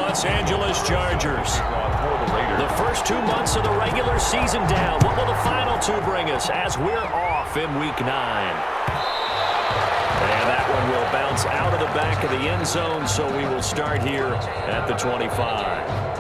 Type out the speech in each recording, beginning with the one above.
Los Angeles Chargers. The first 2 months of the regular season down. What will the final two bring us as we're off in Week 9? And that one will bounce out of the back of the end zone, so we will start here at the 25.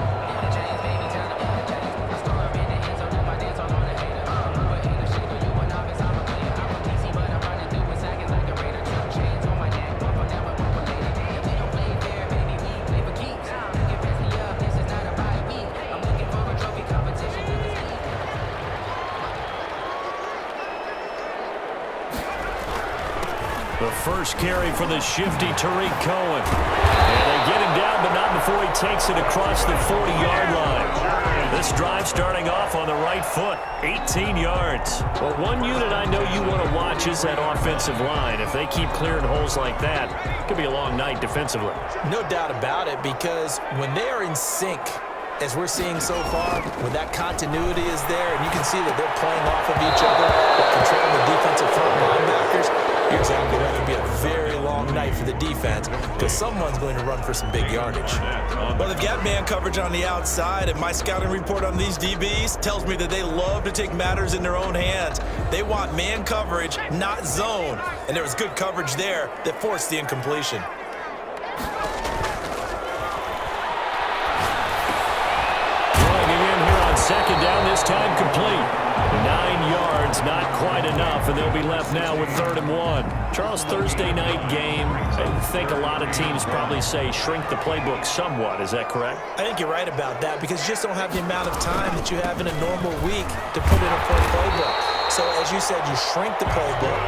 The first carry for the shifty Tariq Cohen. And they get him down, but not before he takes it across the 40-yard line. This drive starting off on the right foot, 18 yards. Well, one unit I know you want to watch is that offensive line. If they keep clearing holes like that, it could be a long night defensively. No doubt about it, because when they are in sync, as we're seeing so far, when that continuity is there, and you can see that they're playing off of each other, they're controlling the defensive front linebackers, you're exactly right. It'll be a very long night for the defense because someone's going to run for some big yardage. Well, they've got man coverage on the outside, and my scouting report on these DBs tells me that they love to take matters in their own hands. They want man coverage, not zone. And there was good coverage there that forced the incompletion. Throwing it in here on second down, this time complete. 9 yards, not quite enough, and they'll be left now with 3rd and 1. Charles, Thursday night game, I think a lot of teams probably say shrink the playbook somewhat. Is that correct? I think you're right about that because you just don't have the amount of time that you have in a normal week to put in a full playbook. So, as you said, you shrink the playbook,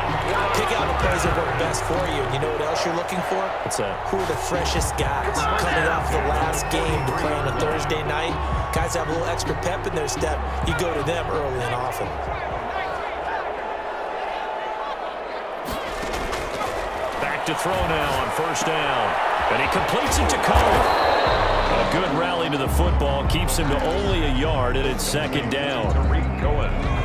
pick out the plays that work best for you. You know what else you're looking for? What's that? Who are the freshest guys coming off the last game to play on a Thursday night? Guys have a little extra pep in their step. You go to them early and often. Back to throw now on 1st down. And he completes it to Cohen. A good rally to the football keeps him to only a yard, and it's 2nd down.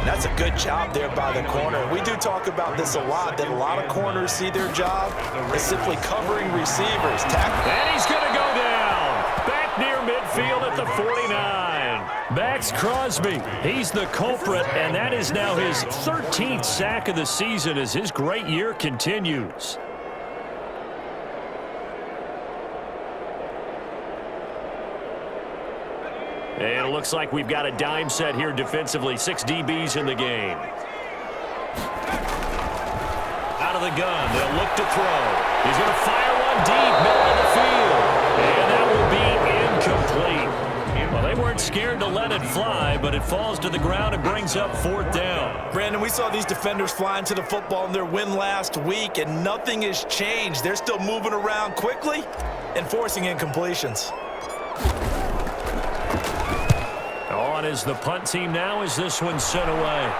That's a good job there by the corner. We do talk about this a lot, that a lot of corners see their job as simply covering receivers. And he's going to go down. Back near midfield at the 49. Max Crosby, he's the culprit, and that is now his 13th sack of the season as his great year continues. And it looks like we've got a dime set here defensively. 6 DBs in the game. Out of the gun. They'll look to throw. He's going to fire one deep, middle of the field. And that will be incomplete. Well, they weren't scared to let it fly, but it falls to the ground and brings up 4th down. Brandon, we saw these defenders flying to the football in their win last week, and nothing has changed. They're still moving around quickly and forcing incompletions. On is the punt team now as this one's sent away.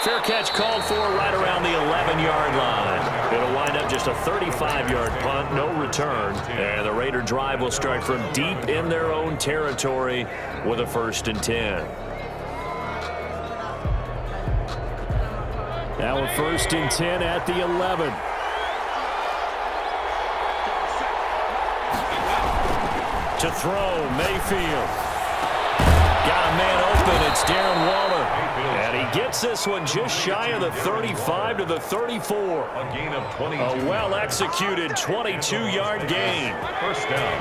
Fair catch called for right around the 11-yard line. It'll wind up just a 35-yard punt, no return. And the Raider drive will start from deep in their own territory with a 1st and 10. Now a 1st and 10 at the 11. To throw, Mayfield. Got a man open. It's Darren Waller. And he gets this one just shy of the 35 to the 34. A gain of 22. A well-executed 22-yard gain. 1st down.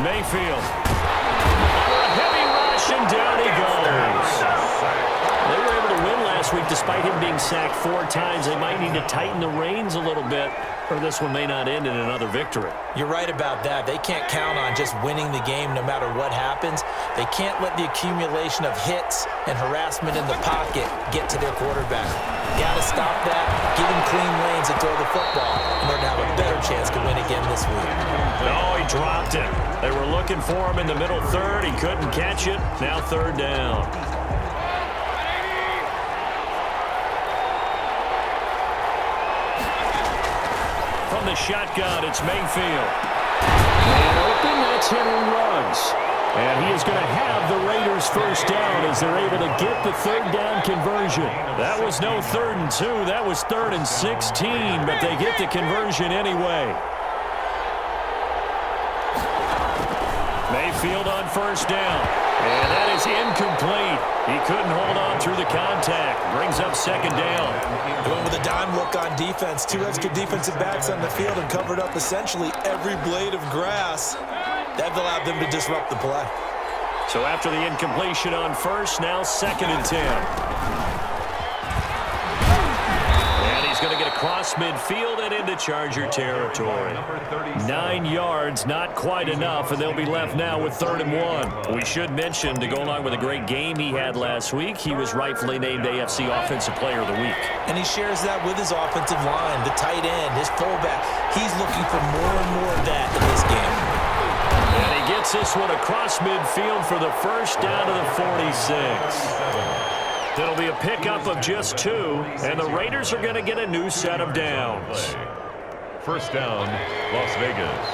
Mayfield. A heavy rush, and down he goes. They were able to win last week despite him being sacked 4 times. They might need to tighten the reins a little bit, or this one may not end in another victory. You're right about that. They can't count on just winning the game no matter what happens. They can't let the accumulation of hits and harassment in the pocket get to their quarterback. Got to stop that, give him clean lanes and throw the football in order to have a better chance to win again this week. No, he dropped it. They were looking for him in the middle 3rd. He couldn't catch it. Now 3rd down. From the shotgun, it's Mayfield. And open, that's Henry Ruggs. And he is going to have the Raiders first down as they're able to get the third down conversion. That was no 3rd and 2. That was 3rd and 16, but they get the conversion anyway. Mayfield on first down. And that is incomplete. He couldn't hold on through the contact. Brings up 2nd down. Going with a dime look on defense. 2 extra defensive backs on the field and covered up essentially every blade of grass. That allowed them to disrupt the play. So after the incompletion on first, now 2nd and 10. And he's going to get across midfield and into Charger territory. 9 yards, not quite enough, and they'll be left now with 3rd and 1. We should mention, to go along with a great game he had last week, he was rightfully named AFC Offensive Player of the Week. And he shares that with his offensive line, the tight end, his fullback. He's looking for more and more of that in this game. And he gets this one across midfield for the first down to the 46. It'll be a pickup of just 2, and the Raiders are going to get a new set of downs. First down, Las Vegas.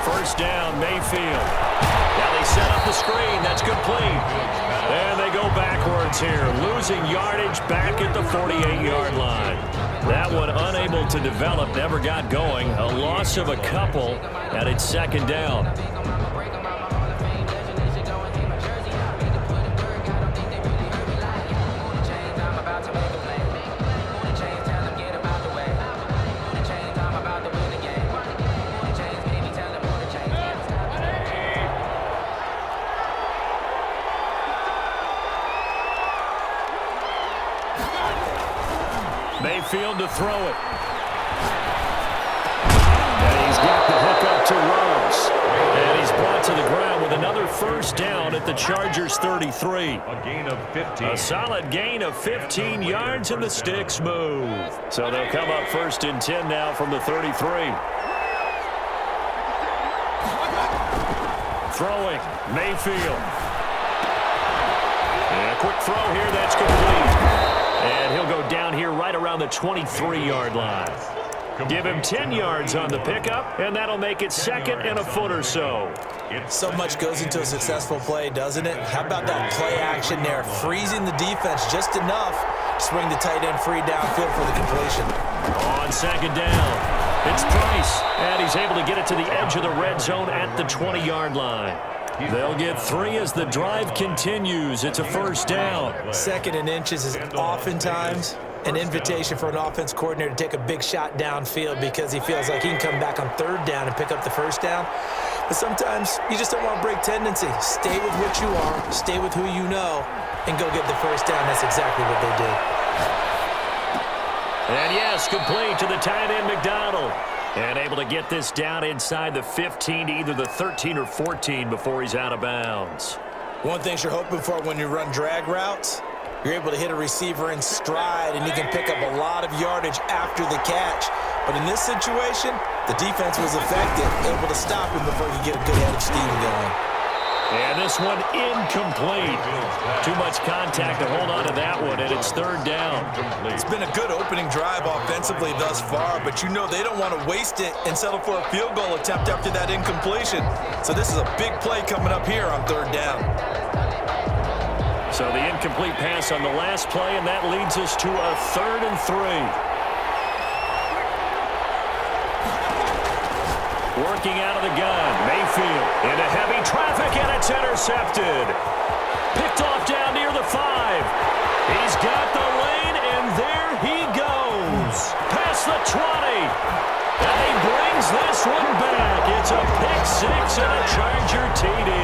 First down, Mayfield. Now they set up the screen. That's complete. And they go backwards here, losing yardage back at the 48-yard line. That one unable to develop, never got going. A loss of a couple, and it's 2nd down. Mayfield to throw it. And he's got the hook up to Rose. And he's brought to the ground with another first down at the Chargers 33. A gain of 15. A solid gain of 15 yards, and the sticks move. So they'll come up 1st and 10 now from the 33. Throwing, Mayfield. And a quick throw here, that's complete. And he'll go down here right around the 23-yard line. Give him 10 yards on the pickup, and that'll make it 2nd and a foot or so. So much goes into a successful play, doesn't it? How about that play action there? Freezing the defense just enough to swing the tight end free downfield for the completion. On 2nd down, it's Price, and he's able to get it to the edge of the red zone at the 20-yard line. They'll get 3 as the drive continues. It's a first down. 2nd and inches is oftentimes an invitation for an offense coordinator to take a big shot downfield because he feels like he can come back on 3rd down and pick up the first down. But sometimes you just don't want to break tendency. Stay with what you are, stay with who you know, and go get the first down. That's exactly what they did. And yes, complete to the tight end, McDonald. And able to get this down inside the 15 to either the 13 or 14 before he's out of bounds. One thing you're hoping for when you run drag routes, you're able to hit a receiver in stride, and you can pick up a lot of yardage after the catch. But in this situation, the defense was effective, able to stop him before he could get a good head of steam going. And this one incomplete. Too much contact to hold on to that one, and it's 3rd down. It's been a good opening drive offensively thus far, but you know they don't want to waste it and settle for a field goal attempt after that incompletion. So this is a big play coming up here on 3rd down. So the incomplete pass on the last play, and that leads us to a 3rd and 3. Working out of the gun, Mayfield into heavy traffic, and it's intercepted. Picked off down near the 5. He's got the lane, and there he goes. Past the 20. And he brings this one back. It's a pick 6 and a Charger TD.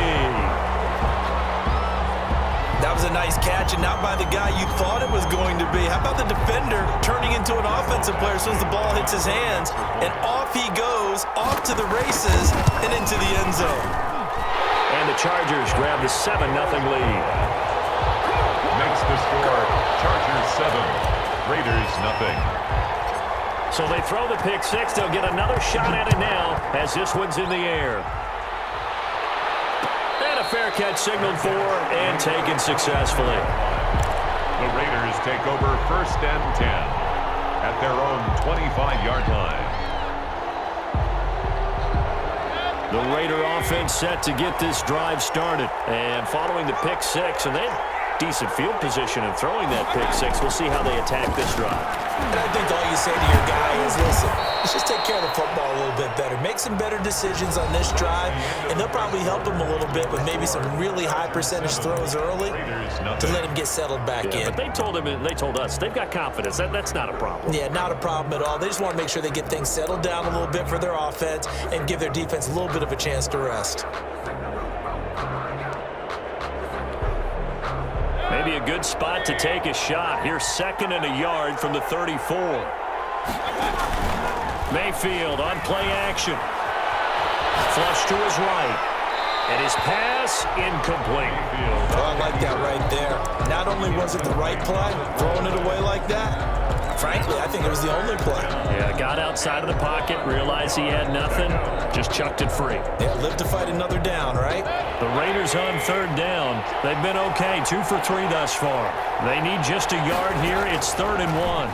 That was a nice catch, and not by the guy you thought it was going to be. How about the defender turning into an offensive player as soon as the ball hits his hands, and off he goes, off to the races, and into the end zone. And the Chargers grab the 7-0 lead. Makes the score Chargers 7, Raiders 0. So they throw the pick 6. They'll get another shot at it now as this one's in the air. Fair catch signaled for and taken successfully. The Raiders take over 1st and 10 at their own 25-yard line. The Raider offense set to get this drive started. And following the pick six, and they had decent field position in throwing that pick six. We'll see how they attack this drive. And I think all you say to your guy is, listen, let's just take care of the football a little bit better. Make some better decisions on this drive, and they'll probably help him a little bit with maybe some really high percentage throws early to let him get settled back in. But they told him, and they told us, they've got confidence. That's not a problem. Yeah, not a problem at all. They just want to make sure they get things settled down a little bit for their offense and give their defense a little bit of a chance to rest. Maybe a good spot to take a shot. Here's 2nd and a yard from the 34. Mayfield on play action. Flush to his right. And his pass incomplete. Oh, I like that right there. Not only was it the right play, throwing it away like that, frankly, I think it was the only play. Yeah, got outside of the pocket, realized he had nothing, just chucked it free. Yeah, live to fight another down, right? The Raiders on 3rd down. They've been okay, 2 for 3 thus far. They need just a yard here. It's 3rd and 1.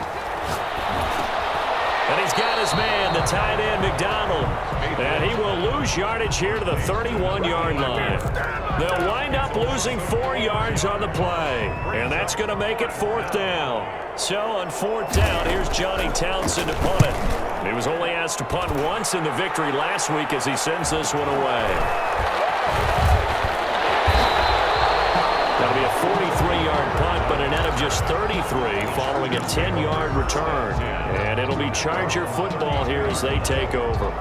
And he's got his man, the tight end, McDonald. And he will lose yardage here to the 31-yard line. They'll wind up losing 4 yards on the play. And that's going to make it 4th down. So on 4th down, here's Johnny Townsend to punt it. He was only asked to punt once in the victory last week as he sends this one away. That'll be a 43-yard punt, but a net of just 33 following a 10-yard return. And it'll be Charger football here as they take over.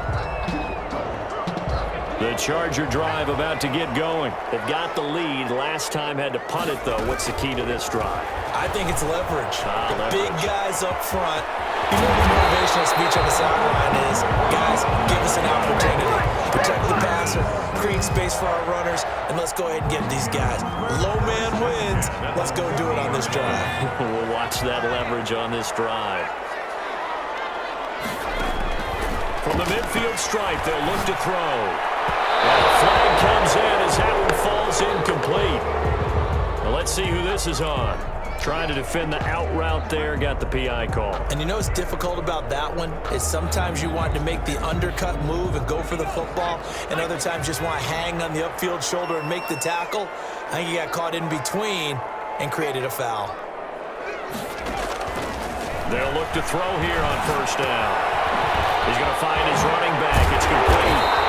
The Charger drive about to get going. They've got the lead. Last time had to punt it, though. What's the key to this drive? I think it's leverage. Leverage. Big guys up front. You know the motivational speech on the sideline is, guys, give us an opportunity. Protect the passer, create space for our runners, and let's go ahead and get these guys. Low man wins. Let's go do it on this drive. We'll watch that leverage on this drive. From the midfield stripe, they'll look to throw. And a flag comes in as that one falls incomplete. Well, let's see who this is on. Trying to defend the out route there, got the PI call. And you know what's difficult about that one is sometimes you want to make the undercut move and go for the football, and other times just want to hang on the upfield shoulder and make the tackle. I think he got caught in between and created a foul. They'll look to throw here on 1st down. He's going to find his running back. It's complete.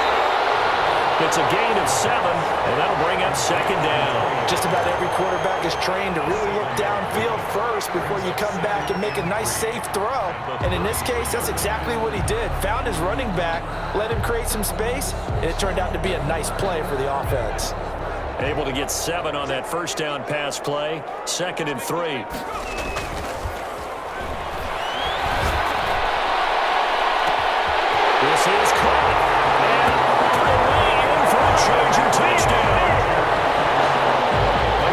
It's a gain of 7, and that'll bring up 2nd down. Just about every quarterback is trained to really look downfield first before you come back and make a nice, safe throw. And in this case, that's exactly what he did. Found his running back, let him create some space, and it turned out to be a nice play for the offense. Able to get 7 on that 1st down pass play. 2nd and 3. This is caught. And all the way in for a Charger touchdown.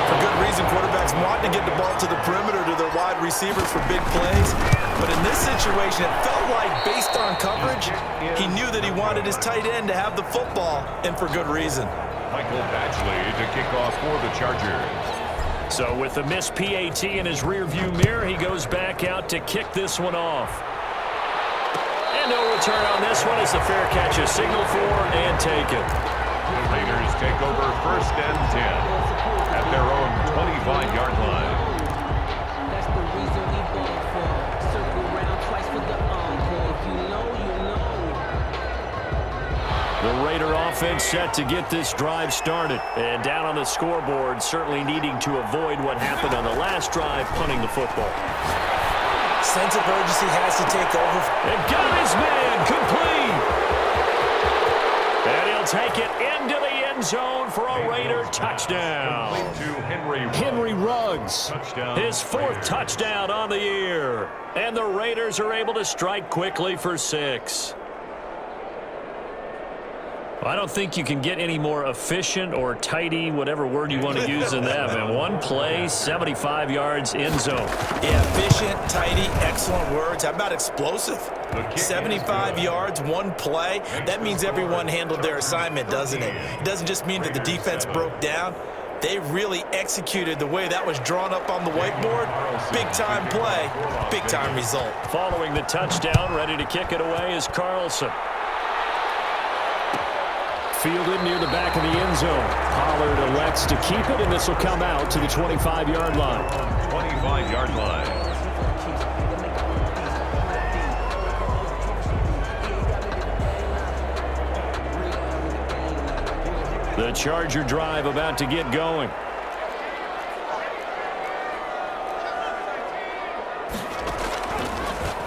For good reason, quarterbacks want to get the ball to the perimeter to their wide receivers for big plays. But in this situation, it felt like, based on coverage, he knew that he wanted his tight end to have the football, and for good reason. Michael Badgley to kick off for the Chargers. So with the missed PAT in his rearview mirror, he goes back out to kick this one off. And no return on this one as the fair catch is signaled for and taken. The Raiders take over 1st and 10 at their own 25-yard line. That's the reason we ball for. Circle round twice for the encore. You know. The Raider offense set to get this drive started. And down on the scoreboard, certainly needing to avoid what happened on the last drive, punting the football. Sense of urgency has to take over. And got his man complete. And he'll take it into the end zone for a Raider touchdown. To Henry Ruggs, Touchdown, his 4th touchdown on the year. And the Raiders are able to strike quickly for 6. I don't think you can get any more efficient or tidy, whatever word you want to use in that, man. One play, 75 yards, end zone. Yeah, efficient, tidy, excellent words. How about explosive? 75 yards, one play. That means everyone handled their assignment, doesn't it? It doesn't just mean that the defense broke down. They really executed the way that was drawn up on the whiteboard. Big-time play, big-time result. Following the touchdown, ready to kick it away is Carlson. fielded near the back of the end zone. Pollard elects to keep it, and this will come out to the 25-yard line. 25-yard line. The Charger drive about to get going.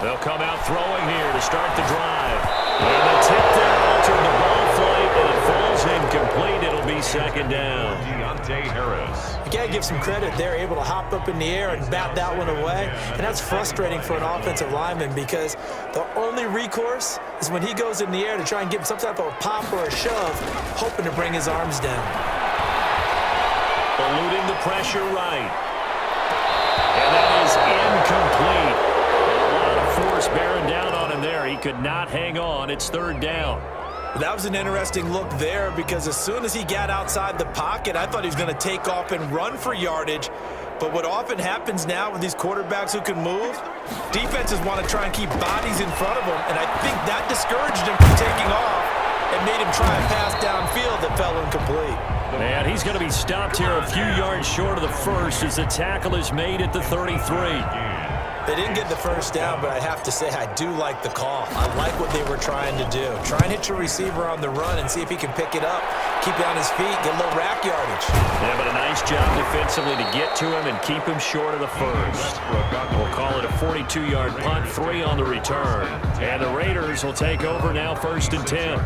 They'll come out throwing here to start the drive. And the tip there altered the ball flight, and it falls incomplete. It'll be second down. Deontay Harris. You got to give some credit. They're able to hop up in the air and bat that one away. And that's frustrating for an offensive lineman because the only recourse is when he goes in the air to try and give some type of a pop or a shove, hoping to bring his arms down. Eluding the pressure right. And that is incomplete. A lot of force bearing down on him there. He could not hang on. It's third down. That was an interesting look there because as soon as he got outside the pocket, I thought he was going to take off and run for yardage. But what often happens now with these quarterbacks who can move, defenses want to try and keep bodies in front of them, and I think that discouraged him from taking off and made him try a pass downfield that fell incomplete. And he's going to be stopped here a few yards short of the first as the tackle is made at the 33. They didn't get the first down, but I have to say I do like the call. I like what they were trying to do. Try and hit your receiver on the run and see if he can pick it up, keep it on his feet, get a little rack yardage. Yeah, but a nice job defensively to get to him and keep him short of the first. We'll call it a 42-yard punt, 3 on the return. And the Raiders will take over now, 1st and 10.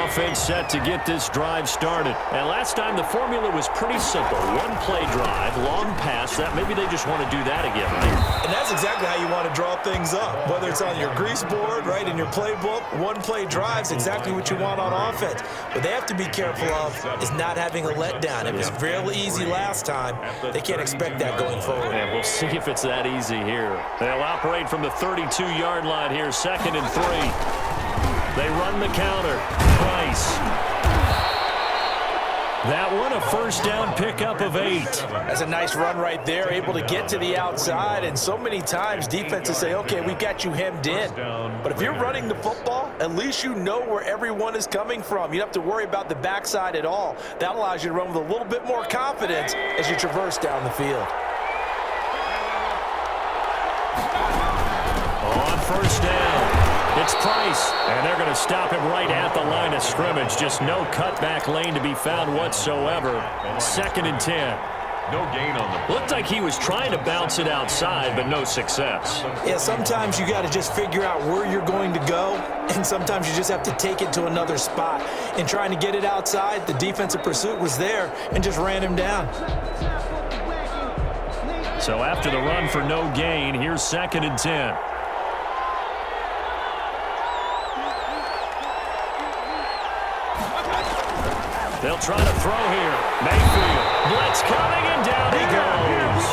Offense set to get this drive started. And last time the formula was pretty simple. One play drive, long pass. That maybe they just want to do that again, right? And that's exactly how you want to draw things up. Whether it's on your grease board, right, in your playbook, one play drive's exactly what you want on offense. What they have to be careful of is not having a letdown. It was real easy last time. They can't expect that going forward. And we'll see if it's that easy here. They'll operate from the 32-yard line here, 2nd and 3. They run the counter. Price. That one a first down pickup of 8. That's a nice run right there, able to get to the outside. And so many times defenses say, okay, we've got you hemmed in. But if you're running the football, at least you know where everyone is coming from. You don't have to worry about the backside at all. That allows you to run with a little bit more confidence as you traverse down the field. On first down. It's Price, and they're going to stop him right at the line of scrimmage. Just no cutback lane to be found whatsoever. 2nd and 10. No gain on the... Looked like he was trying to bounce it outside, but no success. Yeah, sometimes you got to just figure out where you're going to go, and sometimes you just have to take it to another spot. In trying to get it outside, the defensive pursuit was there and just ran him down. So after the run for no gain, here's 2nd and 10. They'll try to throw here. Mayfield. Blitz coming, and down he goes.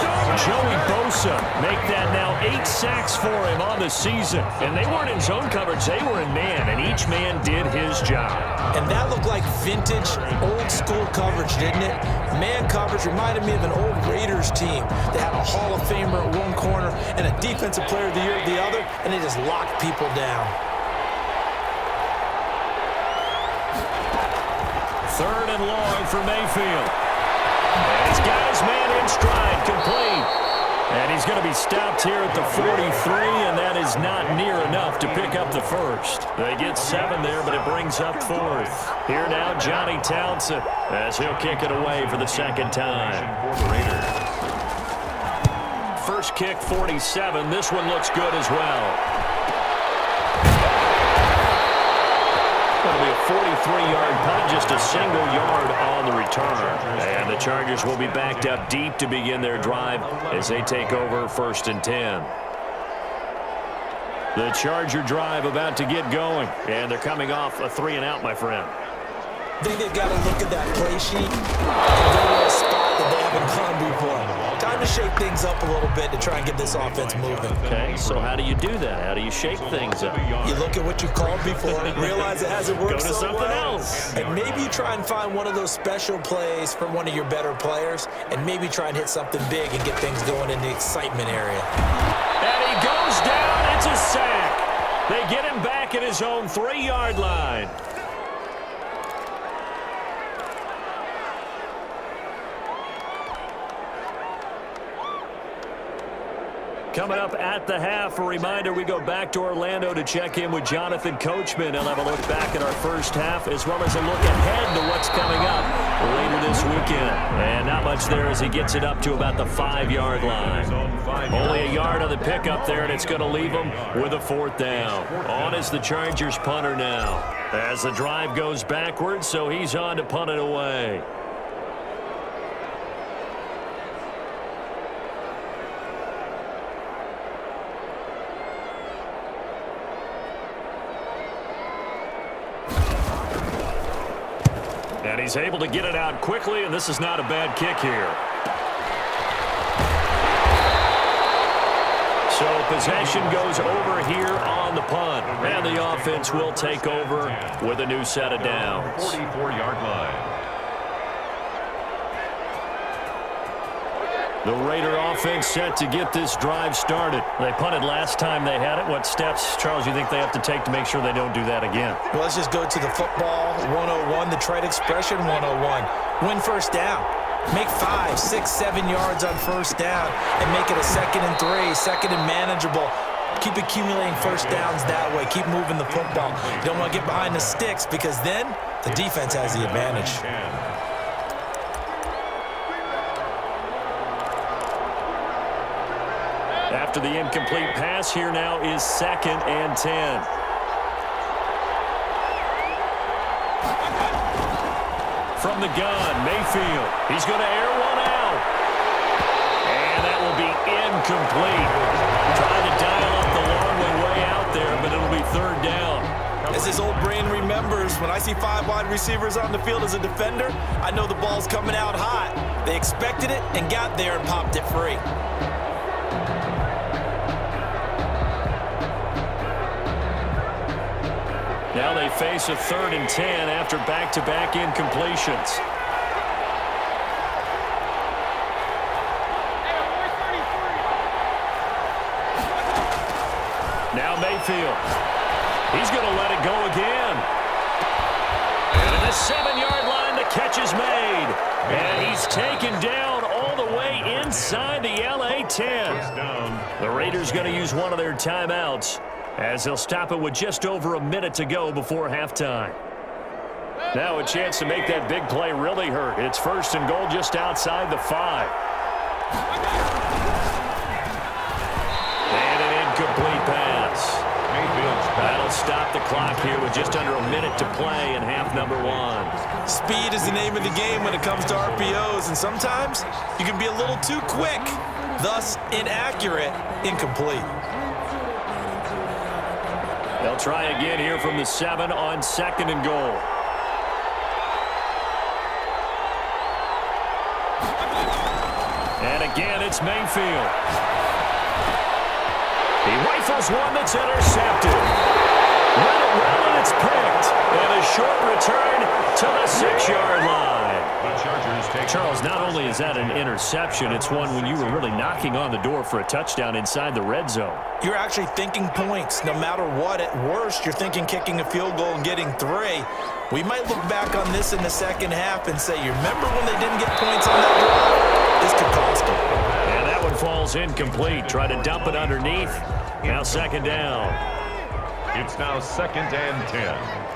Joey Bosa make that now 8 sacks for him on the season. And they weren't in zone coverage. They were in man, and each man did his job. And that looked like vintage, old-school coverage, didn't it? Man coverage reminded me of an old Raiders team that had a Hall of Famer at one corner and a Defensive Player of the Year at the other, and they just locked people down. 3rd and long for Mayfield. And he's got his man in stride, complete. And he's going to be stopped here at the 43, and that is not near enough to pick up the first. They get 7 there, but it brings up 4th. Here now, Johnny Townsend, as he'll kick it away for the 2nd time. First kick, 47. This one looks good as well. It'll be a 43-yard punt, just a single yard on the return. And the Chargers will be backed up deep to begin their drive as they take over 1st and 10. The Charger drive about to get going, and they're coming off a 3-and-out, my friend. I think they've got to look at that play sheet and go to a spot that they haven't gone before. Time to shake things up a little bit to try and get this offense moving. Okay, so how do you do that? How do you shake things up? You look at what you called before, realize it hasn't worked Go to so something well, else. and maybe you try and find one of those special plays from one of your better players, and maybe try and hit something big and get things going in the excitement area. And he goes down. It's a sack. They get him back at his own 3-yard line. Coming up at the half, a reminder, we go back to Orlando to check in with Jonathan Coachman. He'll have a look back at our first half as well as a look ahead to what's coming up later this weekend. And not much there as he gets it up to about the 5-yard line. Only a yard on the pickup there, and it's going to leave him with a 4th down. On is the Chargers punter now as the drive goes backwards, so he's on to punt it away. And he's able to get it out quickly, and this is not a bad kick here. So possession goes over here on the punt. And the offense will take over with a new set of downs. 44-yard line. The Raider offense set to get this drive started. They punted last time they had it. What steps, Charles, you think they have to take to make sure they don't do that again? Well, let's just go to the football 101, the trade expression 101. Win first down. Make 5, 6, 7 yards on first down and make it a 2nd and 3, 2nd and manageable. Keep accumulating first downs that way. Keep moving the football. You don't want to get behind the sticks because then the defense has the advantage. After the incomplete pass, here now is 2nd and 10. From the gun, Mayfield. He's going to air one out. And that will be incomplete. Trying to dial up the long way out there, but it'll be 3rd down. As his old brain remembers, when I see 5 wide receivers on the field as a defender, I know the ball's coming out hot. They expected it and got there and popped it free. Now they face a 3rd and 10 after back-to-back incompletions. Now Mayfield. He's going to let it go again. And at the 7-yard line, the catch is made. And he's taken down all the way inside the LA 10. The Raiders going to use one of their timeouts as they'll stop it with just over a minute to go before halftime. Now a chance to make that big play really hurt. It's 1st and goal just outside the 5. And an incomplete pass. That'll stop the clock here with just under a minute to play in half number 1. Speed is the name of the game when it comes to RPOs, and sometimes you can be a little too quick, thus inaccurate, incomplete. They'll try again here from the 7 on 2nd and goal. And again, it's Mayfield. He rifles one that's intercepted. Let it roll, and it's picked. And a short return to the 6-yard line. The Chargers take Charles, not only is that an interception, it's one when you were really knocking on the door for a touchdown inside the red zone. You're actually thinking points no matter what. At worst, you're thinking kicking a field goal and getting 3. We might look back on this in the second half and say, you remember when they didn't get points on that drive? This could cost them. And that one falls incomplete. Try to dump it underneath. Now 2nd down. It's now 2nd and 10.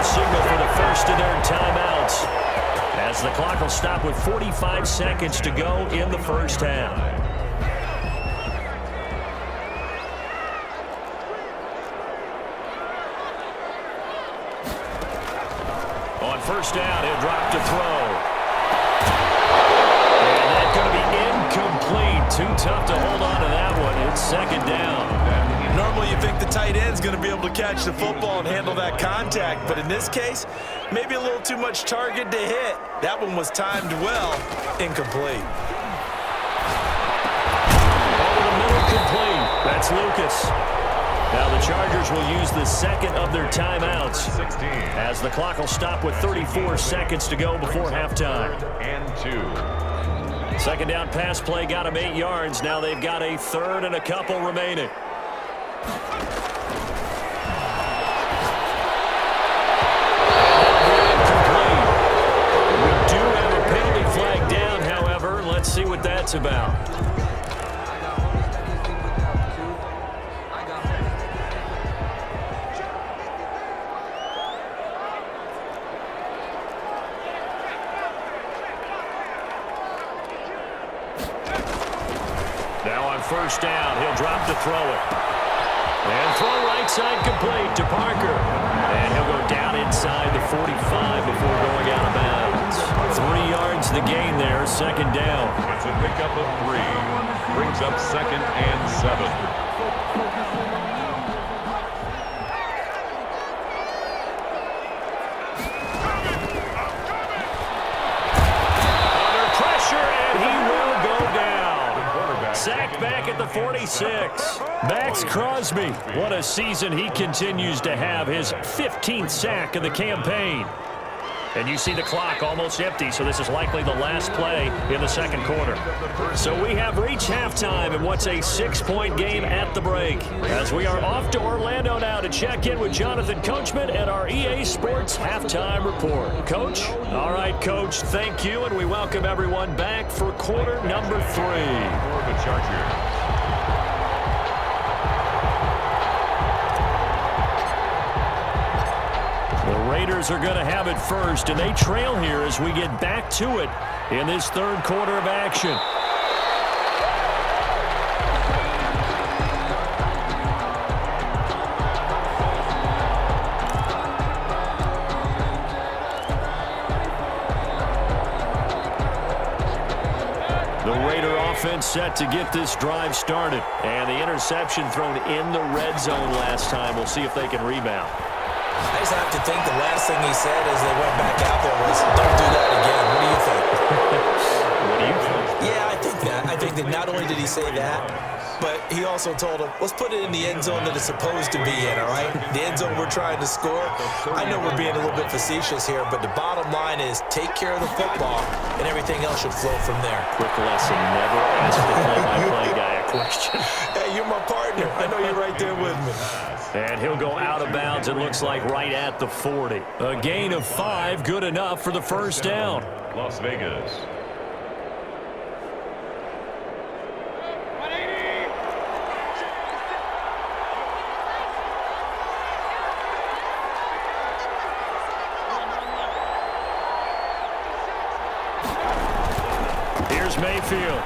Signal for the first of their timeouts as the clock will stop with 45 seconds to go in the first half. On first down, he'll drop to throw. And that's going to be incomplete. Too tough to hold on to that one. It's second down. Normally you think the tight end's going to be able to catch the football and handle that contact, but in this case, maybe a little too much target to hit. That one was timed well, incomplete. Over the middle, complete. That's Lucas. Now the Chargers will use the second of their timeouts 16. as the clock will stop with 34 seconds to go before halftime. And 2. Second down pass play got them 8 yards. Now they've got a third and a couple remaining. We do have a penalty flag down, however. Let's see what that's about. Now on first down, he'll drop to throw it. And throw right side complete to Parker. And he'll go down inside the 45 before going out of bounds. 3 yards the gain there, second down. It's a pickup of 3. Brings up second and 7. Sacked back at the 46. Max Crosby. What a season he continues to have. His 15th sack of the campaign. And you see the clock almost empty, so this is likely the last play in the second quarter. So we have reached halftime in what's a 6-point game at the break. As we are off to Orlando now to check in with Jonathan Coachman and our EA Sports Halftime Report. Coach? All right, Coach, thank you, and we welcome everyone back for quarter number 3. For the Chargers. The Raiders are going to have it first, and they trail here as we get back to it in this third quarter of action. The Raider offense set to get this drive started, and the interception thrown in the red zone last time. We'll see if they can rebound. I just have to think the last thing he said as they went back out there was, don't do that again. What do you think? What do you think? Yeah, I think that. I think that not only did he say that, but he also told him, let's put it in the end zone that it's supposed to be in, all right? The end zone we're trying to score. I know we're being a little bit facetious here, but the bottom line is take care of the football, and everything else should flow from there. Quick lesson, never ask the play-by-play guy a question. Hey, you're my partner. I know you're right there with me. And he'll go out of bounds, it looks like right at the 40. A gain of 5, good enough for the first down. Las Vegas. Here's Mayfield.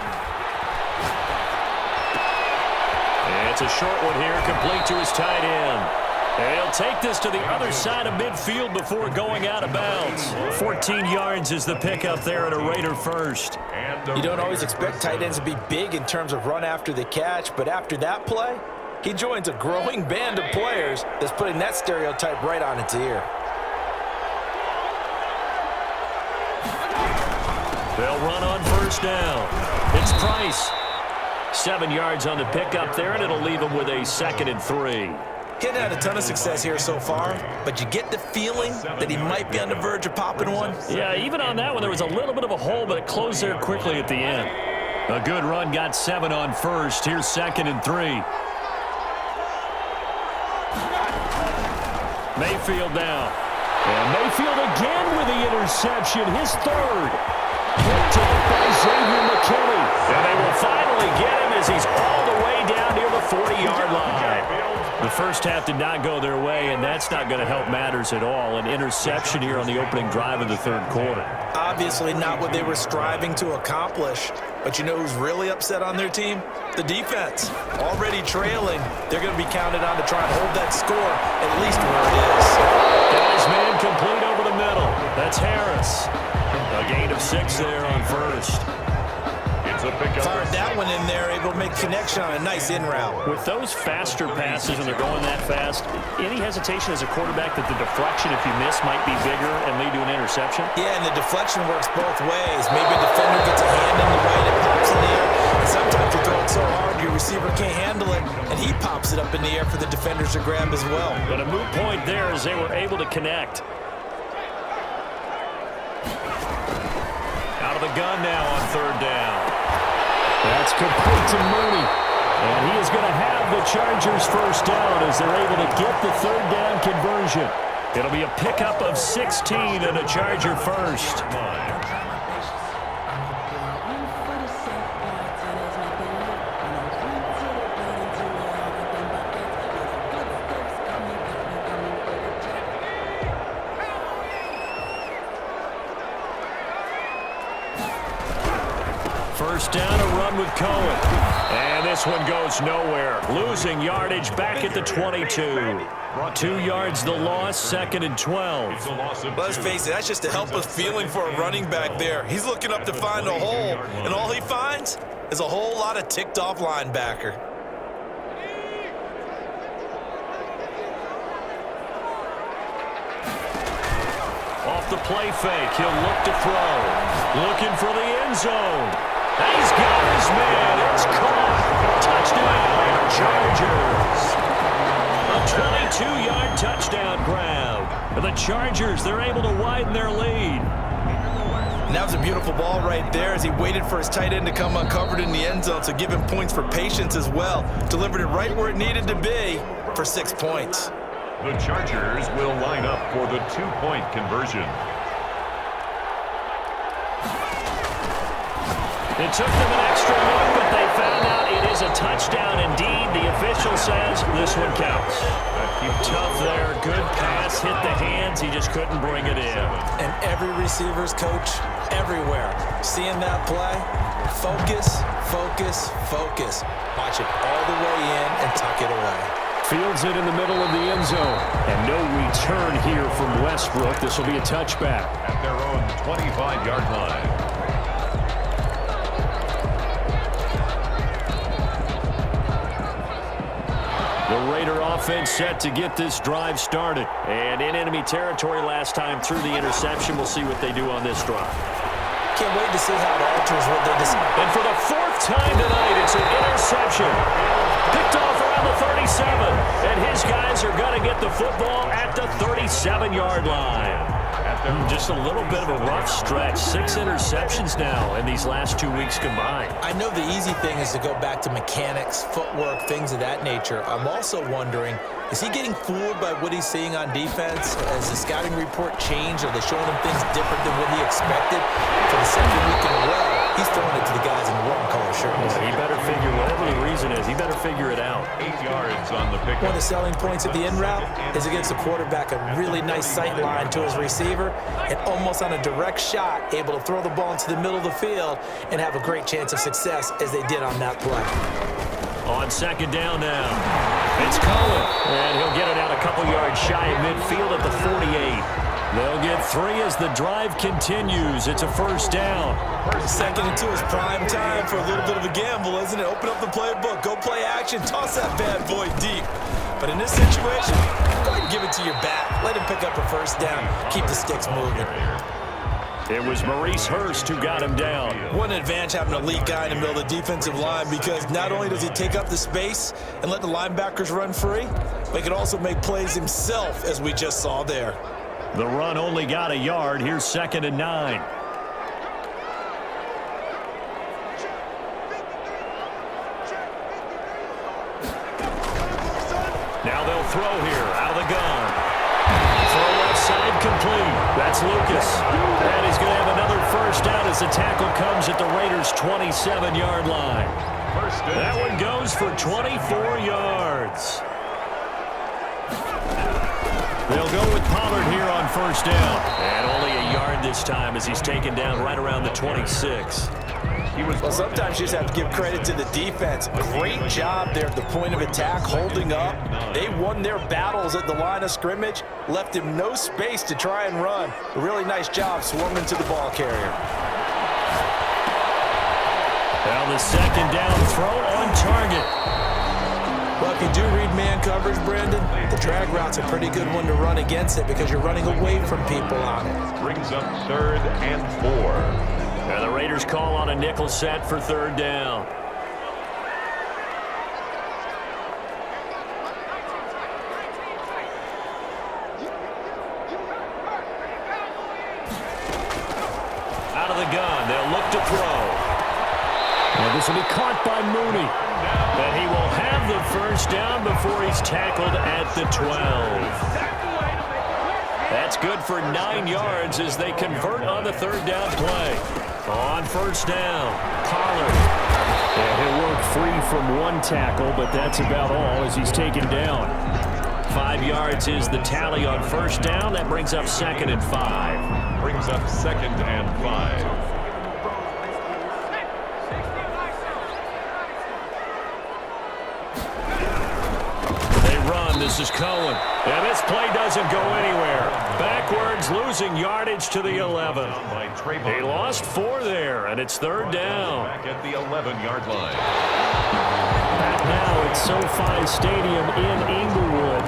It's a short one here, complete to his tight end. And he'll take this to the other side of midfield before going out of bounds. 14 yards is the pickup there at a Raider first. You don't always expect tight ends to be big in terms of run after the catch, but after that play, he joins a growing band of players that's putting that stereotype right on its ear. They'll run on first down. It's Price. 7 yards on the pickup there, and it'll leave him with a 2nd and 3. He hasn't had a ton of success here so far, but you get the feeling that he might be on the verge of popping one. Yeah, even on that one, there was a little bit of a hole, but it closed there quickly at the end. A good run, got 7 on first. Here's 2nd and 3. Mayfield now. And Mayfield again with the interception, his 3rd. Picked off by Xavier McKinney. And they will finally get him as he's all the way down near the 40-yard line. The first half did not go their way, and that's not going to help matters at all. An interception here on the opening drive of the third quarter. Obviously not what they were striving to accomplish. But you know who's really upset on their team? The defense. Already trailing, they're going to be counted on to try and hold that score at least where it is. Got his man complete over the middle. That's Harris. A gain of 6 there on first. It's a pickup. Fired that one in there, able to make connection on a nice in route. With those faster passes and they're going that fast, any hesitation as a quarterback that the deflection, if you miss, might be bigger and lead to an interception? Yeah, and the deflection works both ways. Maybe a defender gets a hand in the right, it pops in the air. And sometimes you throw it so hard, your receiver can't handle it, and he pops it up in the air for the defenders to grab as well. But a moot point there as they were able to connect. Out of the gun now on third down. That's complete to Mooney. And he is going to have the Chargers first down as they're able to get the third down conversion. It'll be a pickup of 16 and a Charger first. First down, a run with Cohen. And this one goes nowhere. Losing yardage back at the 22. 2 yards the loss, second and 12. Let's face it, that's just a helpless feeling for a running back there. He's looking up to find a hole, and all he finds is a whole lot of ticked-off linebacker. Off the play fake, he'll look to throw. Looking for the end zone. He's got his man. It's caught. Touchdown, Chargers. A 22-yard touchdown grab. The Chargers, they're able to widen their lead. And that was a beautiful ball right there as he waited for his tight end to come uncovered in the end zone, so give him points for patience as well. Delivered it right where it needed to be for 6 points. The Chargers will line up for the 2-point conversion. It took them an extra look, but they found out it is a touchdown indeed. The official says this one counts. Tough there. Good pass. Hit the hands. He just couldn't bring it in. And every receiver's coach everywhere. Seeing that play, focus, focus, focus. Watch it all the way in and tuck it away. Fields it in the middle of the end zone. And no return here from Westbrook. This will be a touchback. At their own 25-yard line. The Raider offense set to get this drive started. And in enemy territory last time through the interception. We'll see what they do on this drive. Can't wait to see how it alters what they decide. And for the 4th time tonight, it's an interception. Picked off around the 37. And his guys are going to get the football at the 37-yard line. Just a little bit of a rough stretch. 6 interceptions now in these last 2 weeks combined. I know the easy thing is to go back to mechanics, footwork, things of that nature. I'm also wondering, is he getting fooled by what he's seeing on defense? Has the scouting report changed? Are they showing him things different than what he expected? For the second week in a row, he's throwing it to the guys in the wrong color shirt. He better figure, whatever the reason is, he better figure it out. 8 yards on the pickup. One of the selling points at the in route is against the quarterback, a really nice sight line to his receiver, and almost on a direct shot, able to throw the ball into the middle of the field and have a great chance of success as they did on that play. On second down now, it's Cohen, and he'll get it out a couple yards shy of midfield at the 48. They'll get 3 as the drive continues. It's a first down. Second and 2 is prime time for a little bit of a gamble, isn't it? Open up the playbook, go play action, toss that bad boy deep. But in this situation, go ahead and give it to your back. Let him pick up a first down. Keep the sticks moving. It was Maurice Hurst who got him down. What an advantage having an elite guy in the middle of the defensive line, because not only does he take up the space and let the linebackers run free, but he can also make plays himself, as we just saw there. The run only got a yard. Here's 2nd and 9. Now they'll throw here out of the gun. Throw left side complete. That's Lucas. And he's going to have another first down as the tackle comes at the Raiders' 27-yard line. That one goes for 24 yards. They'll go with Pollard here on first down. And only a yard this time as he's taken down right around the 26. Well, sometimes you just have to give credit to the defense. Great job there at the point of attack, holding up. They won their battles at the line of scrimmage, left him no space to try and run. A really nice job swarming to the ball carrier. Well, the second down throw on target. Well, if you do read man coverage, Brandon, the drag route's a pretty good one to run against it because you're running away from people on it. Brings up 3rd and 4. And the Raiders call on a nickel set for 3rd down. Out of the gun, they'll look to throw. And this will be caught by Mooney. And he will have the first down before he's tackled at the 12. That's good for 9 yards as they convert on the 3rd down play. On 1st down, Pollard. And he'll work free from one tackle, but that's about all as he's taken down. 5 yards is the tally on 1st down. That brings up 2nd and 5. Brings up 2nd and 5. This is Cohen. And this play doesn't go anywhere. Backwards, losing yardage to the 11. He lost 4 there, and it's 3rd down. Back at the 11-yard line. Back now at SoFi Stadium in Inglewood.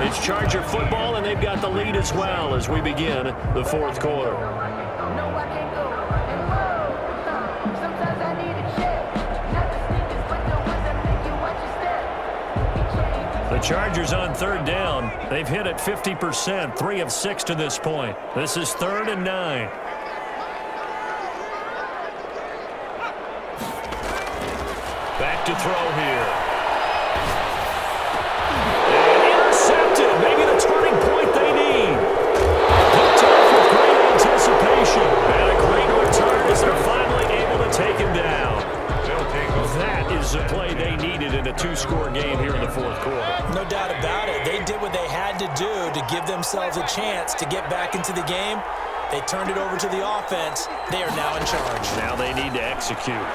It's Charger football, and they've got the lead as well as we begin the 4th quarter. The Chargers on 3rd down. They've hit it 50%, 3 of 6 to this point. This is 3rd and 9. Back to throw here. And intercepted. Maybe the turning point they need. Picked off with great anticipation. And a great return as they're finally able to take him down. That is the play they needed in a 2-score game here in the 4th quarter. No doubt about it. They did what they had to do to give themselves a chance to get back into the game. They turned it over to the offense. They are now in charge. Now they need to execute.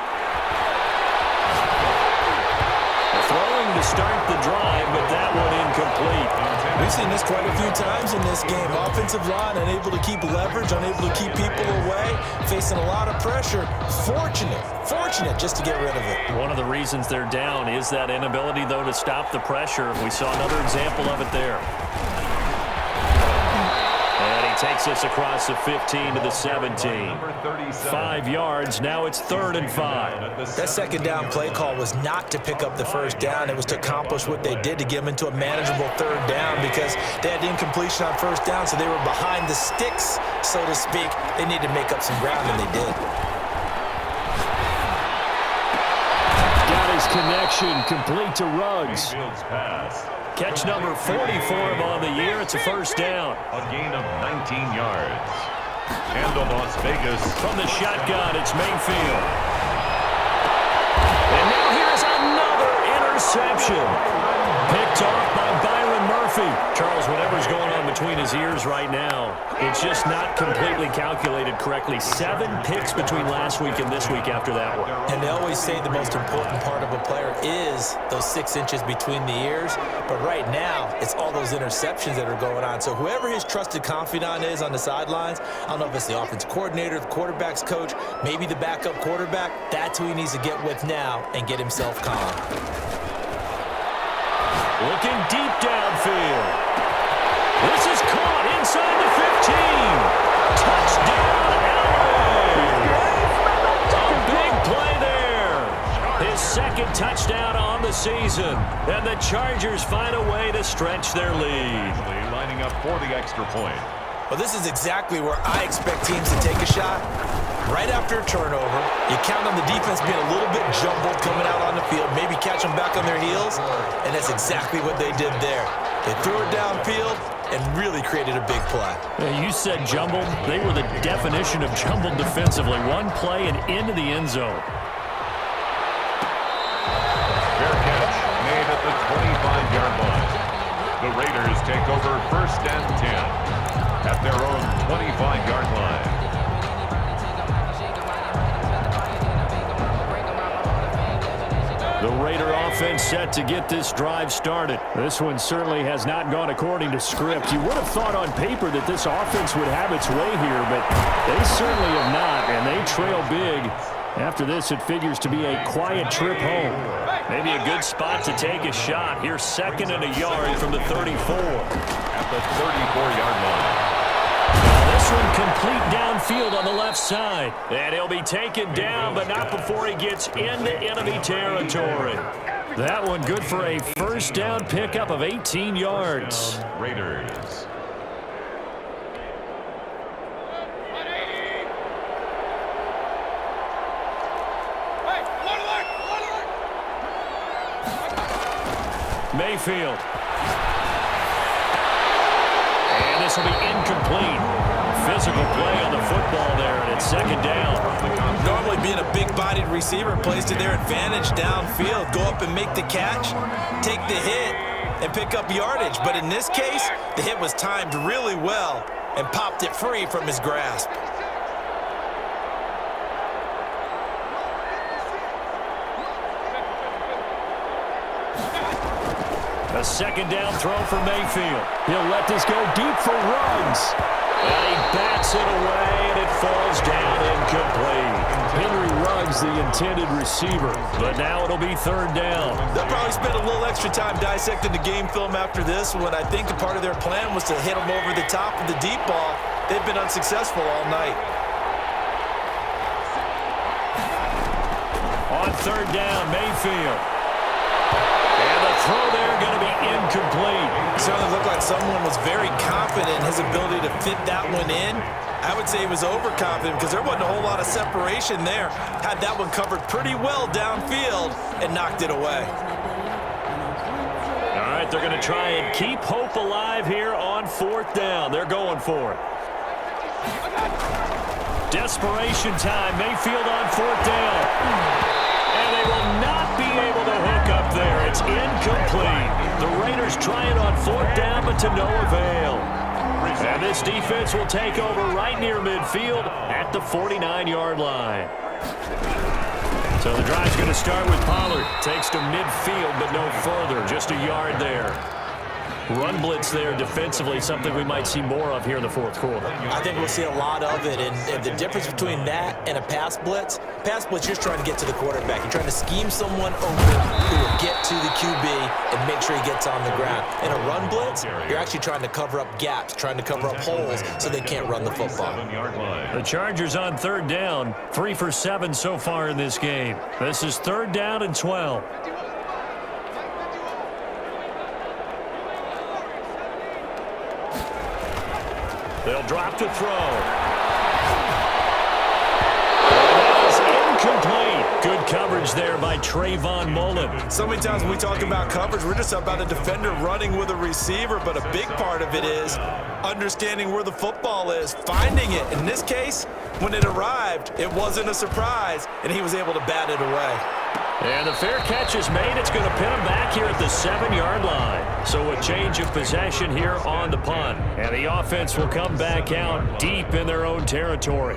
Throwing to start the drive, but that one incomplete. We've seen this quite a few times in this game. Offensive line unable to keep leverage, unable to keep people away, facing a lot of pressure. Fortunate just to get rid of it. One of the reasons they're down is that inability, though, to stop the pressure. We saw another example of it there. And he takes us across the 15 to the 17. 5 yards. Now it's 3rd and 5. That 2nd down play call was not to pick up the 1st down. It was to accomplish what they did to get them into a manageable 3rd down because they had incompletion on 1st down, so they were behind the sticks, so to speak. They needed to make up some ground, and they did. Got his connection complete to Ruggs. Catch number 44 on the year. It's a 1st down. A gain of 19 yards. And the Las Vegas. From the shotgun, it's Mayfield. And now here's another interception. Picked off by Byron Murphy. Charles, whatever's going on between his ears right now, it's just not completely calculated correctly. 7 picks between last week and this week after that one. And they always say the most important part of a player is those 6 inches between the ears. But right now, it's all those interceptions that are going on. So whoever his trusted confidant is on the sidelines, I don't know if it's the offense coordinator, the quarterback's coach, maybe the backup quarterback, that's who he needs to get with now and get himself calm. Looking deep downfield. This is caught inside the 15. Touchdown, Elway! A big play there. His 2nd touchdown on the season. And the Chargers find a way to stretch their lead. Lining up for the extra point. Well, this is exactly where I expect teams to take a shot. Right after a turnover, you count on the defense being a little bit jumbled coming out on the field, maybe catch them back on their heels, and that's exactly what they did there. They threw it downfield and really created a big play. You said jumbled. They were the definition of jumbled defensively. One play and into the end zone. Fair catch made at the 25-yard line. The Raiders take over 1st and 10 at their own 25-yard line. The Raider offense set to get this drive started. This one certainly has not gone according to script. You would have thought on paper that this offense would have its way here, but they certainly have not, and they trail big After this, it figures to be a quiet trip home. Maybe a good spot to take a shot. Here's 2nd and a yard from the 34. At the 34-yard line. This one complete downfield on the left side. And he'll be taken down, but not before he gets into enemy territory. That one good for a first down pickup of 18 yards. Raiders. Mayfield. And this will be incomplete. Physical play on the football there, and it's 2nd down. Normally being a big-bodied receiver plays to their advantage downfield. Go up and make the catch, take the hit, and pick up yardage. But in this case, the hit was timed really well and popped it free from his grasp. A 2nd down throw for Mayfield. He'll let this go deep for Ruggs. And he bats it away, and it falls down incomplete. Henry Ruggs, the intended receiver. But now it'll be 3rd down. They'll probably spend a little extra time dissecting the game film after this one. I think a part of their plan was to hit them over the top of the deep ball. They've been unsuccessful all night. On 3rd down, Mayfield. And the throw there going to be incomplete. It certainly looked like someone was very confident in his ability to fit that one in. I would say he was overconfident because there wasn't a whole lot of separation there. Had that one covered pretty well downfield and knocked it away. All right, they're going to try and keep hope alive here on 4th down. They're going for it. Desperation time. Mayfield on 4th down. And they will not be able to hook up there. It's incomplete. The Raiders try it on 4th down, but to no avail. And this defense will take over right near midfield at the 49-yard line. So the drive's going to start with Pollard. Takes to midfield, but no further. Just a yard there. Run blitz there defensively, something we might see more of here in the 4th quarter. I think we'll see a lot of it, and the difference between that and a pass blitz, you're just trying to get to the quarterback. You're trying to scheme someone over who will get to the QB and make sure he gets on the ground. In a run blitz, you're actually trying to cover up gaps, trying to cover up holes so they can't run the football. The Chargers on 3rd down, 3 for 7 so far in this game. This is 3rd down and 12. They'll drop to throw. That is incomplete. Good coverage there by Trayvon Mullen. So many times when we talk about coverage, we're just about a defender running with a receiver, but a big part of it is understanding where the football is, finding it. In this case, when it arrived, it wasn't a surprise, and he was able to bat it away. And the fair catch is made. It's going to pin him back here at the 7-yard line. So a change of possession here on the punt. And the offense will come back out deep in their own territory.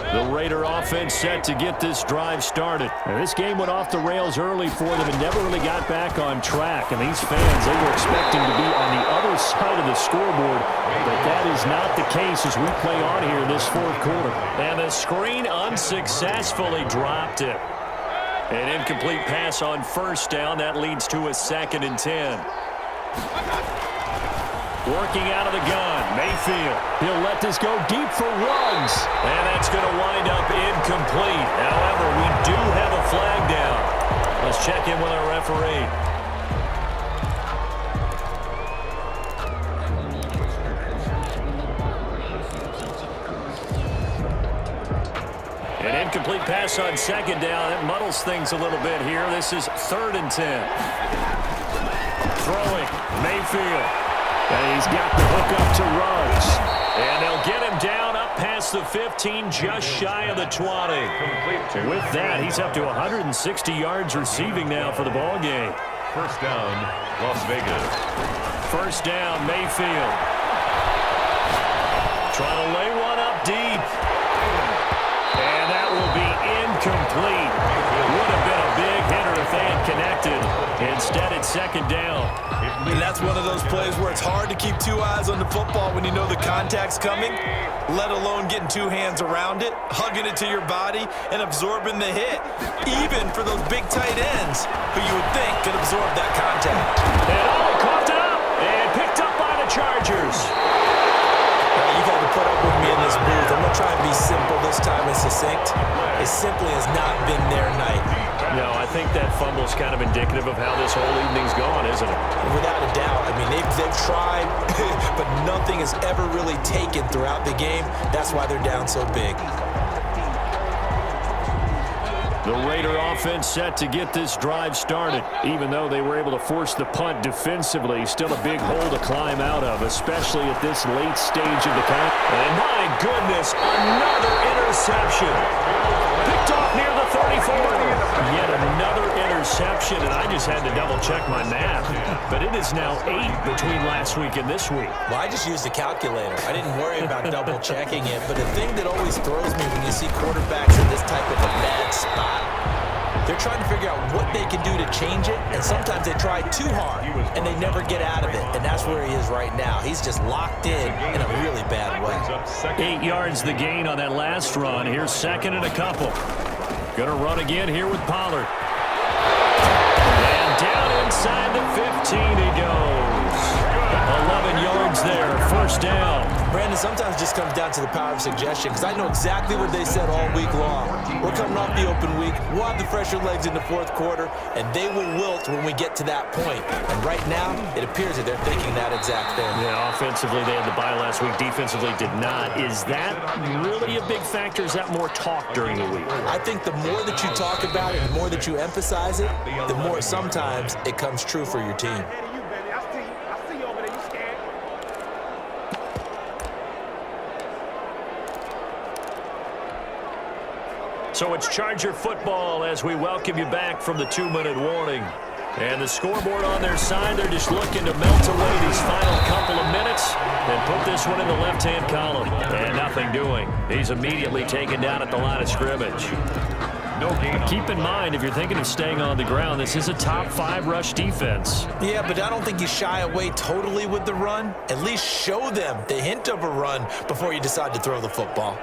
The Raider offense set to get this drive started. And this game went off the rails early for them and never really got back on track. And these fans, they were expecting to be on the other side of the scoreboard. But that is not the case as we play on here in this 4th quarter. And the screen unsuccessfully dropped it. An incomplete pass on 1st down. That leads to a 2nd and 10. Working out of the gun, Mayfield. He'll let this go deep for Ruggs. And that's going to wind up incomplete. However, we do have a flag down. Let's check in with our referee. An incomplete pass on 2nd down. It muddles things a little bit here. This is 3rd and 10. Throwing, Mayfield. And he's got the hook up to Ruggs. And they'll get him down up past the 15, just shy of the 20. With that, he's up to 160 yards receiving now for the ball game. 1st down, Las Vegas. 1st down, Mayfield. Trying to lay one up deep. And that will be incomplete. Would have been a big hitter if they had connected. Instead, it's second down. And that's one of those plays where it's hard to keep two eyes on the football when you know the contact's coming, let alone getting two hands around it, hugging it to your body, and absorbing the hit, even for those big tight ends who you would think could absorb that contact. And coughed it up and picked up by the Chargers. You got to put up with me in this booth. I'm going to try and be simple this time and succinct. It simply has not been their night. No, I think that fumble's kind of indicative of how this whole evening's gone, isn't it? Without a doubt. I mean, they've tried, but nothing has ever really taken throughout the game. That's why they're down so big. The Raider offense set to get this drive started. Even though they were able to force the punt defensively, still a big hole to climb out of, especially at this late stage of the count. And my goodness, another interception. Picked off near the 34. Yet another interception, and I just had to double-check my math. But it is now 8 between last week and this week. Well, I just used a calculator. I didn't worry about double-checking it. But the thing that always throws me when you see quarterbacks in this type of a bad spot, they're trying to figure out what they can do to change it, and sometimes they try too hard, and they never get out of it, and that's where he is right now. He's just locked in a really bad way. 8 yards the gain on that last run. Here's second and a couple. Gonna run again here with Pollard. And down inside the 15 he goes. 11 yards there, first down. Brandon, sometimes it just comes down to the power of suggestion, because I know exactly what they said all week long. We're coming off the open week. We'll have the fresher legs in the fourth quarter, and they will wilt when we get to that point. And right now, it appears that they're thinking that exact thing. Yeah, offensively, they had the bye last week. Defensively, did not. Is that really a big factor? Is that more talk during the week? I think the more that you talk about it, the more that you emphasize it, the more sometimes it comes true for your team. So it's Charger football as we welcome you back from the 2-minute warning. And the scoreboard on their side, they're just looking to melt away these final couple of minutes and put this one in the left-hand column. And nothing doing. He's immediately taken down at the line of scrimmage. No gain. Keep in mind, if you're thinking of staying on the ground, this is a top 5 rush defense. Yeah, but I don't think you shy away totally with the run. At least show them the hint of a run before you decide to throw the football.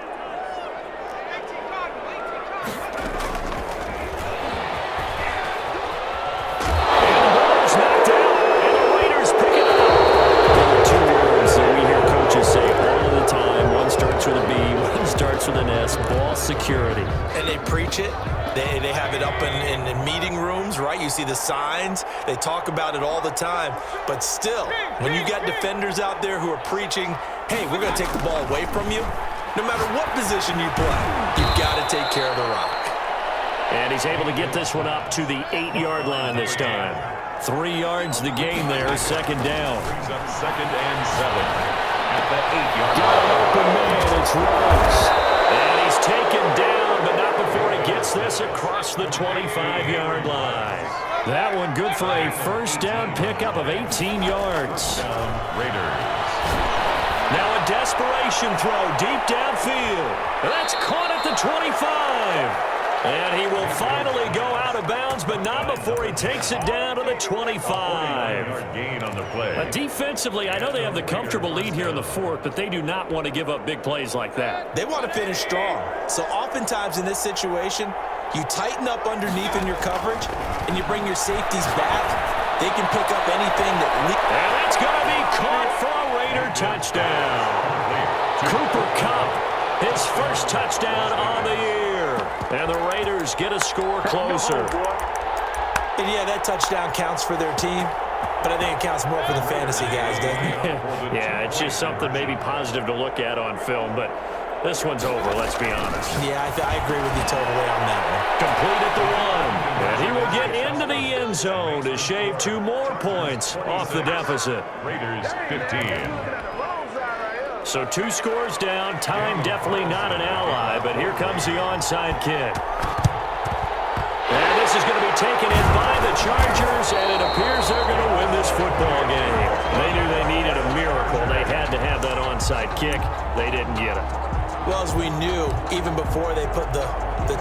With an S, ball security. And they preach it. They have it up in meeting rooms, right? You see the signs. They talk about it all the time. But still, when you got defenders out there who are preaching, hey, we're going to take the ball away from you, no matter what position you play, you've got to take care of the rock. And he's able to get this one up to the 8-yard line this time. 3 yards the gain there, second down. Brings up second and 7 at the 8-yard Got an line. open man, it's Rose. And he's taken down, but not before he gets this across the 25-yard line. That one good for a first down pickup of 18 yards. Raiders. Now a desperation throw deep downfield. That's caught at the 25. And he will finally go out of bounds, but not before he takes it down to the 25. 40-yard gain on the play. Defensively, I know they have the comfortable lead here in the fourth, but they do not want to give up big plays like that. They want to finish strong. So oftentimes in this situation, you tighten up underneath in your coverage, and you bring your safeties back. They can pick up anything that... And that's going to be caught for a Raider touchdown. Cooper Kupp, his first touchdown on the year. And the Raiders get a score closer. And yeah, that touchdown counts for their team, but I think it counts more for the fantasy guys, doesn't it? Yeah, it's just something maybe positive to look at on film, but this one's over, let's be honest. Yeah, I agree with you totally on that one. Complete at the 1, and he will get into the end zone to shave 2 more points off the deficit. Raiders 15. So 2 scores down, time definitely not an ally, but here comes the onside kick. And this is going to be taken in by the Chargers, and it appears they're going to win this football game. They knew they needed a miracle. They had to have that onside kick. They didn't get it. Well, as we knew, even before they put the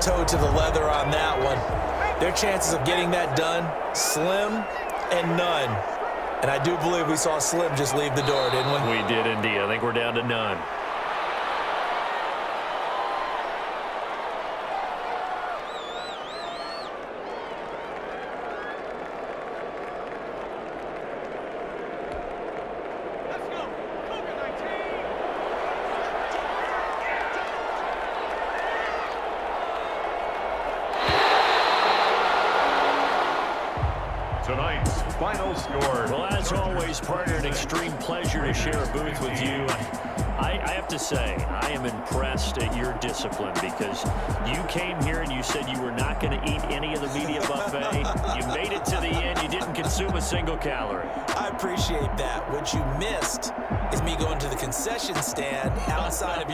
toe to the leather on that one, their chances of getting that done, slim and none. And I do believe we saw Slim just leave the door, didn't we? We did indeed. I think we're down to none. Tonight's final score. Well, as always, partner, an extreme pleasure to share a booth with you. I have to say, I am impressed at your discipline because you came here and you said you were not going to eat any of the media buffet. You made it to the end. You didn't consume a single calorie. I appreciate that. What you missed is me going to the concession stand outside of your